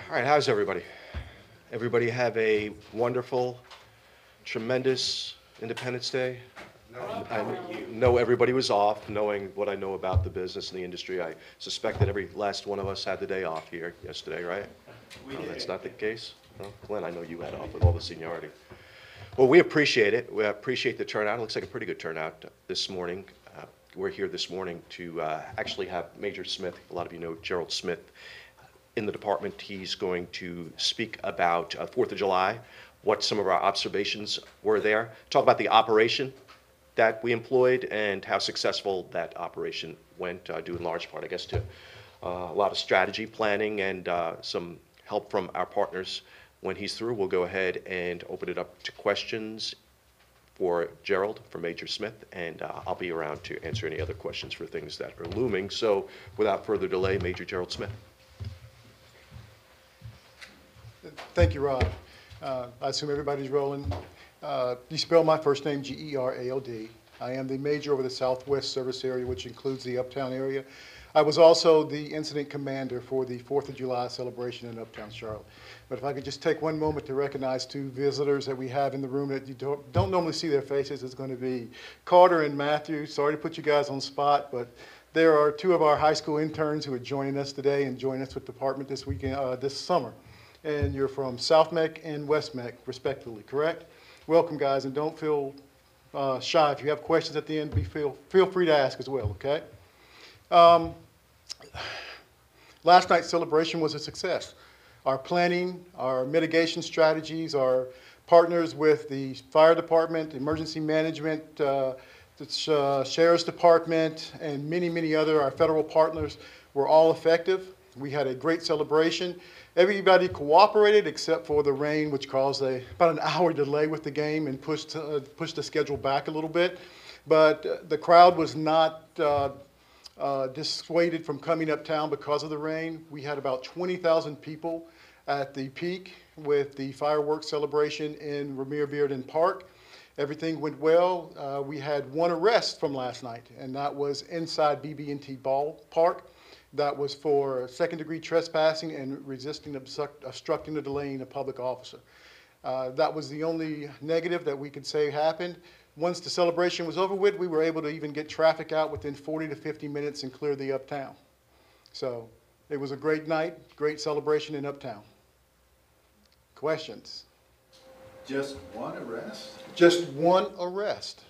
All right, how's everybody? Everybody have a wonderful, tremendous Independence Day? I know everybody was off, knowing what I know about the business and the industry. I suspect that every last one of us had the day off here yesterday, right? No, that's not the case? No? Glenn, I know you had off with all the seniority. Well, we appreciate it. We appreciate the turnout. It looks like a pretty good turnout this morning. We're here this morning to actually have Major Smith, a lot of you know Gerald Smith, in the department. He's going to speak about 4th of July, what some of our observations were there, talk about the operation that we employed and how successful that operation went, due in large part, I guess, to a lot of strategy planning and some help from our partners. When he's through, we'll go ahead and open it up to questions for Gerald, for Major Smith, and I'll be around to answer any other questions for things that are looming. So without further delay, Major Gerald Smith. Thank you, Rod. I assume everybody's rolling. You spell my first name Gerald. I am the major over the Southwest service area, which includes the Uptown area. I was also the incident commander for the 4th of July celebration in Uptown Charlotte. But if I could just take one moment to recognize two visitors that we have in the room that you don't normally see their faces. It's going to be Carter and Matthew. Sorry to put you guys on the spot, but there are two of our high school interns who are joining us today and joining us with the department this weekend, this summer. And you're from South Mech and West Mech, respectively, correct? Welcome, guys, and don't feel shy. If you have questions at the end, feel free to ask as well, okay? Last night's celebration was a success. Our planning, our mitigation strategies, our partners with the fire department, emergency management, the sheriff's department, and many, many other, our federal partners were all effective. We had a great celebration. Everybody cooperated except for the rain, which caused about an hour delay with the game and pushed the schedule back a little bit. But the crowd was not dissuaded from coming uptown because of the rain. We had about 20,000 people at the peak with the fireworks celebration in Ramir Bearden Park. Everything went well. We had one arrest from last night, and that was inside BB&T Ballpark. That was for second-degree trespassing and resisting, obstructing, or delaying a public officer. That was the only negative that we could say happened. Once the celebration was over with, we were able to even get traffic out within 40 to 50 minutes and clear the Uptown. So it was a great night, great celebration in Uptown. Questions? Just one arrest? Just one arrest.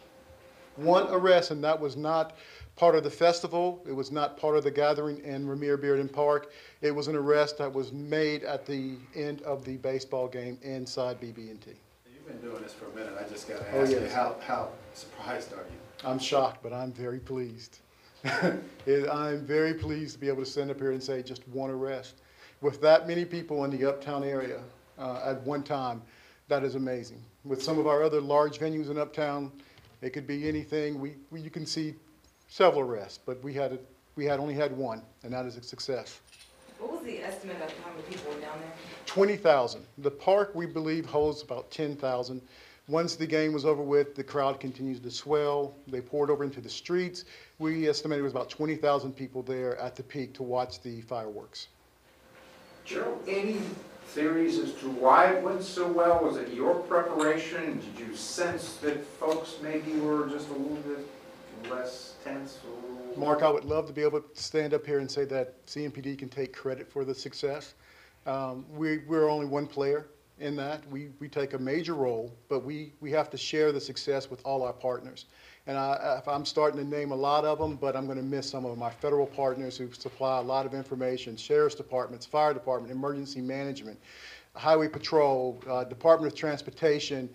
One arrest, and that was not part of the festival. It was not part of the gathering in Ramir Bearden Park. It was an arrest that was made at the end of the baseball game inside BB&T. You've been doing this for a minute. I just got to ask you, how surprised are you? I'm shocked, but I'm very pleased. I'm very pleased to be able to stand up here and say just one arrest. With that many people in the Uptown area at one time, that is amazing. With some of our other large venues in Uptown, it could be anything. You can see several arrests, but we only had one, and that is a success. What was the estimate of how many people were down there? 20,000. The park, we believe, holds about 10,000. Once the game was over with, the crowd continues to swell. They poured over into the streets. We estimated it was about 20,000 people there at the peak to watch the fireworks. Gerald, any theories as to why it went so well? Was it your preparation? Did you sense that folks maybe were just a little bit less tense? Mark, I would love to be able to stand up here and say that CMPD can take credit for the success. We're only one player in that. We take a major role, but we have to share the success with all our partners. And I'm starting to name a lot of them, but I'm going to miss some of them. Our federal partners who supply a lot of information, sheriff's departments, fire department, emergency management, highway patrol, Department of Transportation,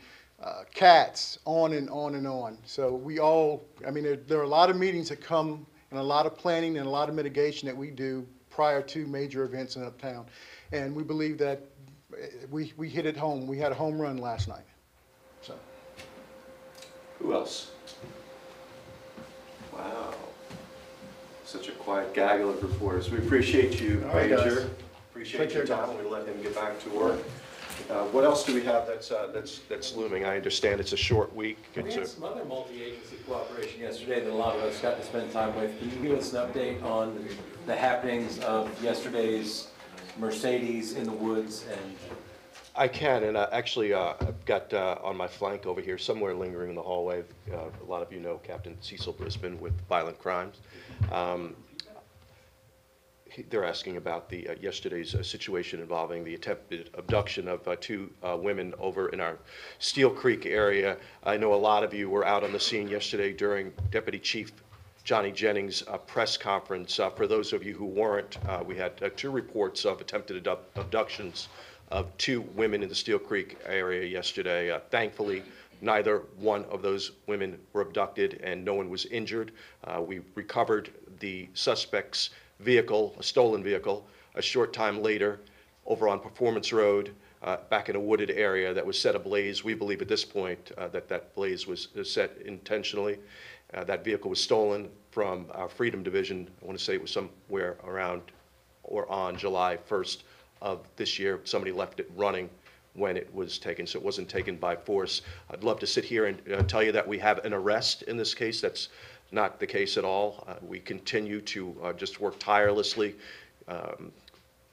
CATS, on and on and on. So there are a lot of meetings that come and a lot of planning and a lot of mitigation that we do prior to major events in Uptown. And we believe that we hit it home. We had a home run last night. So. Who else? Wow. Such a quiet gaggle of reporters. We appreciate you, Major. Appreciate your time. We'll let him get back to work. What else do we have that's looming? I understand it's a short week. We had some other multi-agency cooperation yesterday that a lot of us got to spend time with. Can you give us an update on the happenings of yesterday's Mercedes in the woods and I can, and actually, I've got on my flank over here, somewhere lingering in the hallway, a lot of you know Captain Cecil Brisbane with Violent Crimes. They're asking about the yesterday's situation involving the attempted abduction of two women over in our Steel Creek area. I know a lot of you were out on the scene yesterday during Deputy Chief Johnny Jennings' press conference. For those of you who weren't, we had two reports of attempted abductions of two women in the Steel Creek area yesterday. Thankfully, neither one of those women were abducted and no one was injured. We recovered the suspect's vehicle, a stolen vehicle, a short time later over on Performance Road, back in a wooded area that was set ablaze. We believe at this point that blaze was set intentionally. That vehicle was stolen from our Freedom Division. I want to say it was somewhere around or on July 1st of this year. Somebody left it running when it was taken, so it wasn't taken by force. I'd love to sit here and tell you that we have an arrest in this case. That's not the case at all. We continue to just work tirelessly,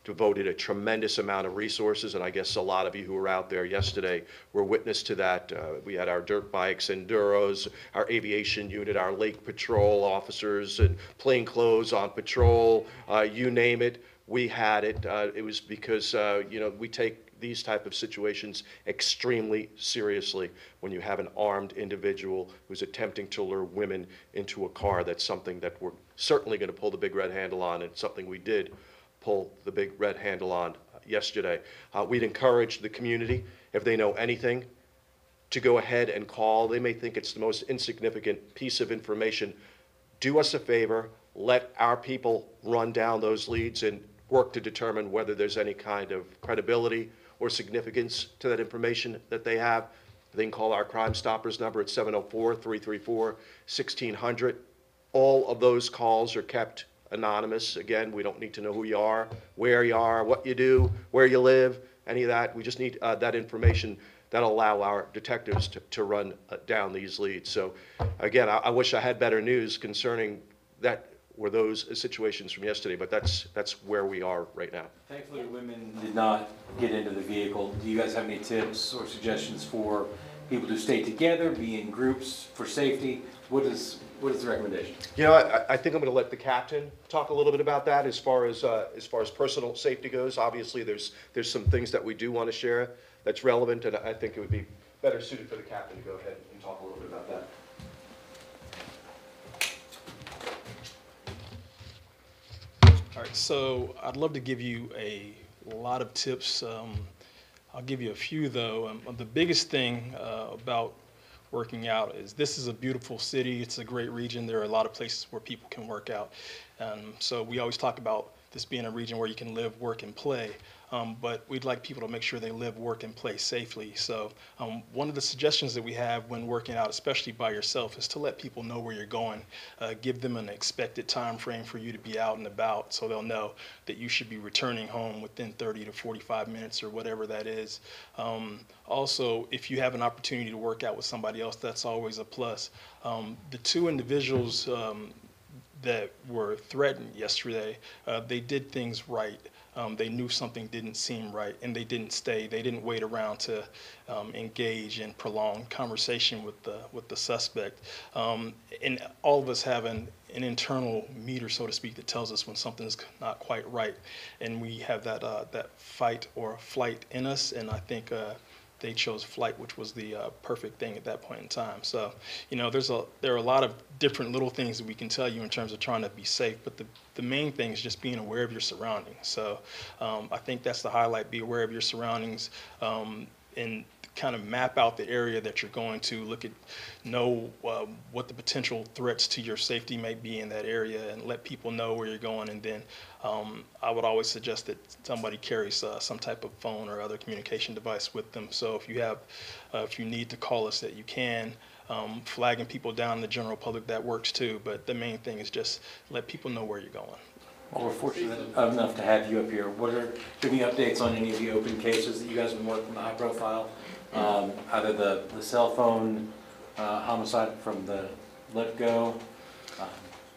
devoted a tremendous amount of resources, and I guess a lot of you who were out there yesterday were witness to that. We had our dirt bikes, enduros, our aviation unit, our lake patrol officers, and plainclothes on patrol, you name it. We had it. It was because, we take these type of situations extremely seriously. When you have an armed individual who's attempting to lure women into a car, that's something that we're certainly going to pull the big red handle on, and something we did pull the big red handle on yesterday. We'd encourage the community, if they know anything, to go ahead and call. They may think it's the most insignificant piece of information. Do us a favor, let our people run down those leads and work to determine whether there's any kind of credibility or significance to that information that they have. They can call our Crime Stoppers number at 704-334-1600. All of those calls are kept anonymous. Again, we don't need to know who you are, where you are, what you do, where you live, any of that. We just need that information that'll allow our detectives to run down these leads. So again, I wish I had better news concerning that were those situations from yesterday, but that's where we are right now. thankfully the women did not get into the vehicle. Do you guys have any tips or suggestions for people to stay together, be in groups for safety? What is the recommendation? I think I'm going to let the captain talk a little bit about that as far as personal safety goes. Obviously, there's some things that we do want to share that's relevant, and I think it would be better suited for the captain to go ahead and talk a little bit about that. All right, so I'd love to give you a lot of tips. I'll give you a few though. The biggest thing about working out is this is a beautiful city. It's a great region. There are a lot of places where people can work out. So we always talk about this being a region where you can live, work, and play. But we'd like people to make sure they live, work, and play safely. So one of the suggestions that we have when working out, especially by yourself, is to let people know where you're going. Give them an expected time frame for you to be out and about so they'll know that you should be returning home within 30 to 45 minutes or whatever that is. Also, if you have an opportunity to work out with somebody else, that's always a plus. The two individuals that were threatened yesterday, they did things right. They knew something didn't seem right, and they didn't stay. They didn't wait around to engage in prolonged conversation with the suspect. And all of us have an internal meter, so to speak, that tells us when something's not quite right, and we have that fight or flight in us. And I think they chose flight, which was the perfect thing at that point in time. So, there are a lot of different little things that we can tell you in terms of trying to be safe, but the main thing is just being aware of your surroundings. So I think that's the highlight. Be aware of your surroundings and kind of map out the area that you're going to. Know what the potential threats to your safety may be in that area, and let people know where you're going. And then I would always suggest that somebody carries some type of phone or other communication device with them. So if you need to call us, that you can. Flagging people down in the general public, that works too. But the main thing is just let people know where you're going. Well, we're fortunate enough to have you up here. Do you have any updates on any of the open cases that you guys have been working on, the high profile? Either the cell phone homicide from the Let Go.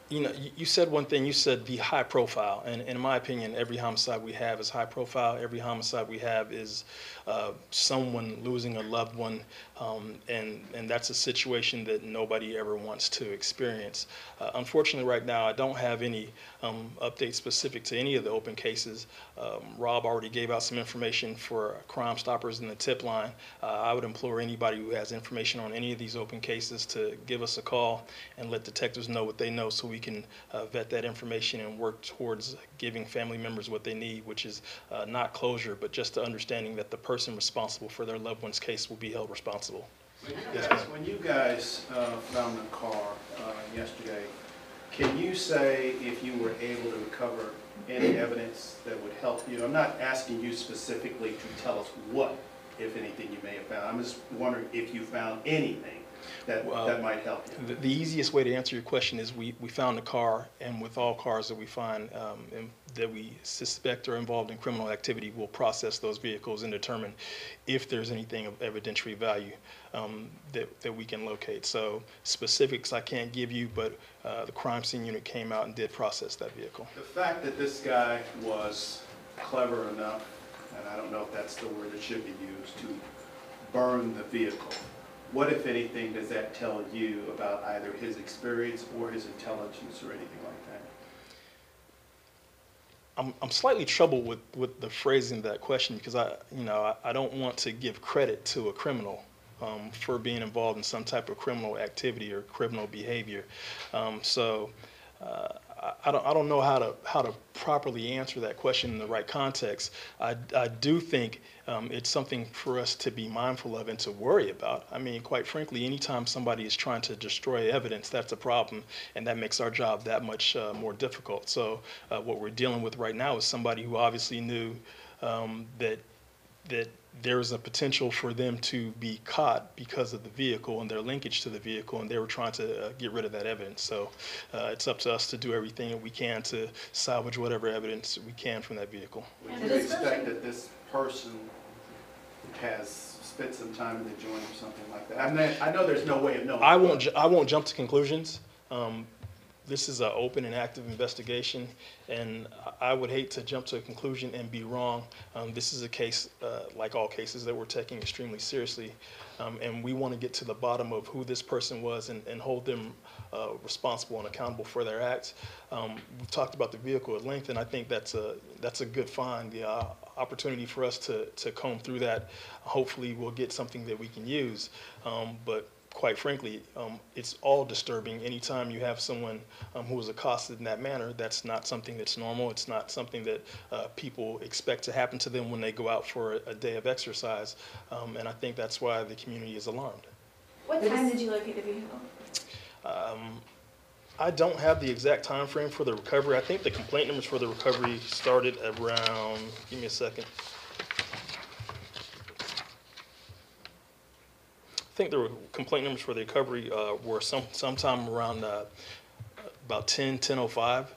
You know, you said one thing, you said be high profile, and in my opinion, every homicide we have is high profile. Every homicide we have is someone losing a loved one, and that's a situation that nobody ever wants to experience. Unfortunately, right now, I don't have any updates specific to any of the open cases. Rob already gave out some information for Crime Stoppers in the tip line. I would implore anybody who has information on any of these open cases to give us a call and let detectives know what they know so we can vet that information and work towards giving family members what they need, which is not closure, but just the understanding that the person responsible for their loved one's case will be held responsible. When you guys found the car yesterday, can you say if you were able to recover any evidence that would help you? I'm not asking you specifically to tell us what, if anything, you may have found. I'm just wondering if you found anything that might help you. The easiest way to answer your question is we found the car, and with all cars that we find and that we suspect are involved in criminal activity, we'll process those vehicles and determine if there's anything of evidentiary value that we can locate. So specifics I can't give you, but the crime scene unit came out and did process that vehicle. The fact that this guy was clever enough, and I don't know if that's the word that should be used, to burn the vehicle, what, if anything, does that tell you about either his experience or his intelligence or anything like that? I'm slightly troubled with the phrasing of that question because I don't want to give credit to a criminal for being involved in some type of criminal activity or criminal behavior. I don't know how to properly answer that question in the right context. I do think it's something for us to be mindful of and to worry about. I mean, quite frankly, anytime somebody is trying to destroy evidence, that's a problem, and that makes our job that much more difficult. So what we're dealing with right now is somebody who obviously knew that there's a potential for them to be caught because of the vehicle and their linkage to the vehicle, and they were trying to get rid of that evidence. So it's up to us to do everything that we can to salvage whatever evidence we can from that vehicle. Would you expect that this person has spent some time in the joint or something like that? I mean, I know there's no way of knowing. I won't jump to conclusions. This is an open and active investigation, and I would hate to jump to a conclusion and be wrong. This is a case, like all cases, that we're taking extremely seriously, and we want to get to the bottom of who this person was and hold them responsible and accountable for their acts. We've talked about the vehicle at length, and I think that's a good find. The opportunity for us to comb through that, hopefully we'll get something that we can use. But quite frankly, it's all disturbing. Anytime you have someone who is accosted in that manner, that's not something that's normal. It's not something that people expect to happen to them when they go out for a day of exercise. And I think that's why the community is alarmed. What time did you locate the vehicle? I don't have the exact time frame for the recovery. I think the complaint numbers for the recovery started around, give me a second. I think the complaint numbers for the recovery were sometime around about 10:05.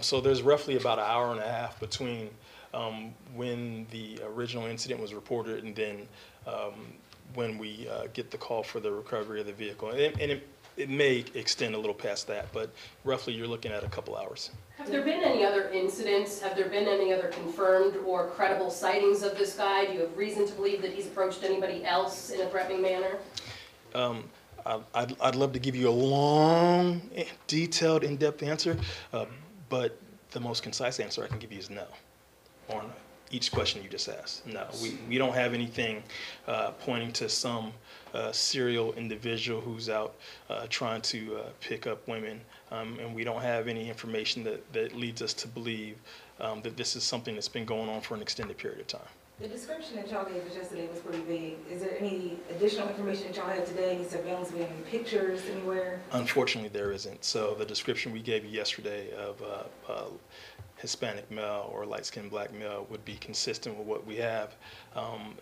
So there's roughly about an hour and a half between when the original incident was reported and then when we get the call for the recovery of the vehicle. And it may extend a little past that, but roughly you're looking at a couple hours. Have there been any other incidents? Have there been any other confirmed or credible sightings of this guy? Do you have reason to believe that he's approached anybody else in a threatening manner? I'd love to give you a long, detailed, in-depth answer, but the most concise answer I can give you is no on each question you just asked. No, we don't have anything pointing to some serial individual who's out trying to pick up women, and we don't have any information that leads us to believe that this is something that's been going on for an extended period of time. The description that y'all gave us yesterday was pretty vague. Is there any additional information that y'all have today? Any surveillance, any pictures anywhere? Unfortunately, there isn't. So the description we gave you yesterday of Hispanic male or light-skinned black male would be consistent with what we have.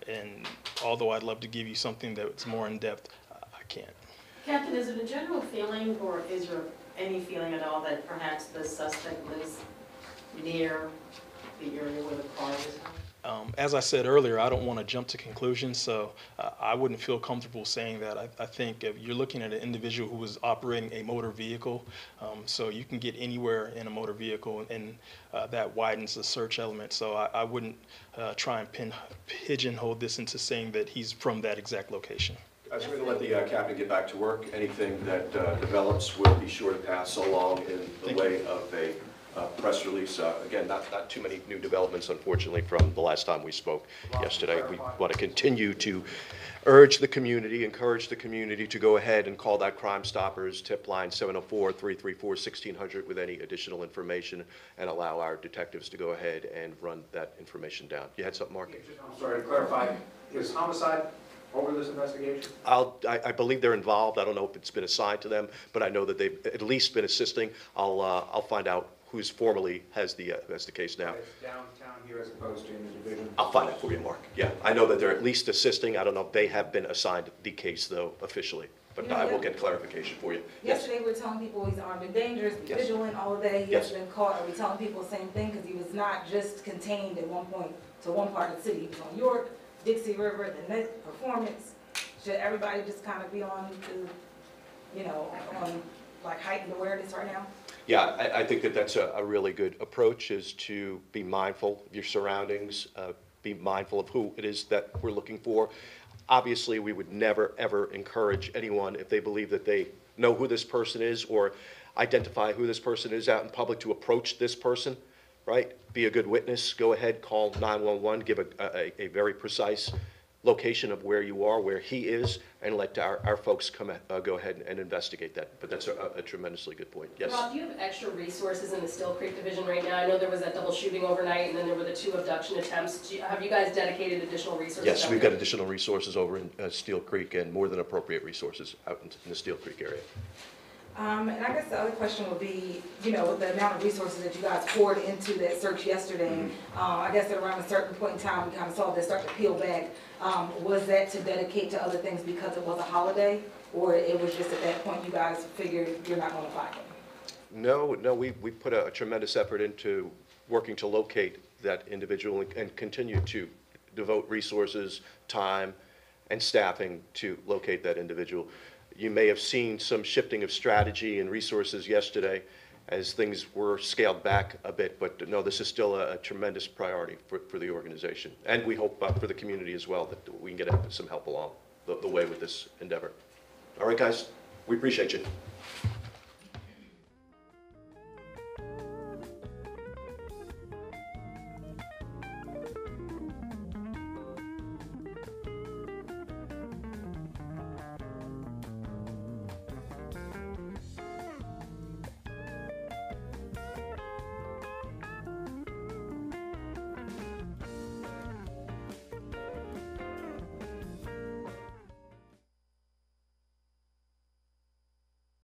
And although I'd love to give you something that's more in-depth, I can't. Captain, is it a general feeling, or is there any feeling at all that perhaps the suspect lives near the area where the car was found? As I said earlier, I don't want to jump to conclusions, so I wouldn't feel comfortable saying that. I think if you're looking at an individual who is operating a motor vehicle, so you can get anywhere in a motor vehicle, and that widens the search element. So I wouldn't try and pigeonhole this into saying that he's from that exact location. As we're going to let the captain get back to work, anything that develops will be sure to pass along in the way of a press release. Again, not too many new developments, unfortunately, from the last time we spoke yesterday. We want to continue to urge the community, encourage the community to go ahead and call that Crime Stoppers tip line 704-334-1600 with any additional information, and allow our detectives to go ahead and run that information down. You had something, Mark? I'm sorry, to clarify, is homicide over this investigation? I believe they're involved. I don't know if it's been assigned to them, but I know that they've at least been assisting. I'll find out who's formally has the case now. It's downtown here as opposed to in the division? I'll find out for you, Mark. Yeah, I know that they're at least assisting. I don't know if they have been assigned the case, though, officially, but I will get clarification for you. Yesterday, we were telling people he's armed and dangerous, be vigilant all day. He Yes. has been caught. Are we telling people the same thing? Because he was not just contained at one point to one part of the city. He was on York, Dixie River, the Net Performance. Should everybody just kind of be on on like heightened awareness right now? Yeah, I think that that's a really good approach, is to be mindful of your surroundings, be mindful of who it is that we're looking for. Obviously, we would never, ever encourage anyone, if they believe that they know who this person is or identify who this person is out in public, to approach this person, right? Be a good witness. Go ahead, call 911, give a very precise location of where you are, where he is, and let our folks go ahead and investigate that. But that's a tremendously good point. Yes? Rob, do you have extra resources in the Still Creek division right now? I know there was that double shooting overnight, and then there were the 2 abduction attempts. Have you guys dedicated additional resources? Yes, we've got additional resources over in Steel Creek, and more than appropriate resources out in the Steel Creek area. And I guess the other question would be, with the amount of resources that you guys poured into that search yesterday, I guess at around a certain point in time, we kind of saw this start to peel back. Was that to dedicate to other things because it was a holiday, or it was just at that point you guys figured you're not going to find him? No, we put a tremendous effort into working to locate that individual and continue to devote resources, time, and staffing to locate that individual. You may have seen some shifting of strategy and resources yesterday as things were scaled back a bit, but no, this is still a tremendous priority for the organization. And we hope for the community as well that we can get some help along the way with this endeavor. All right, guys, we appreciate you.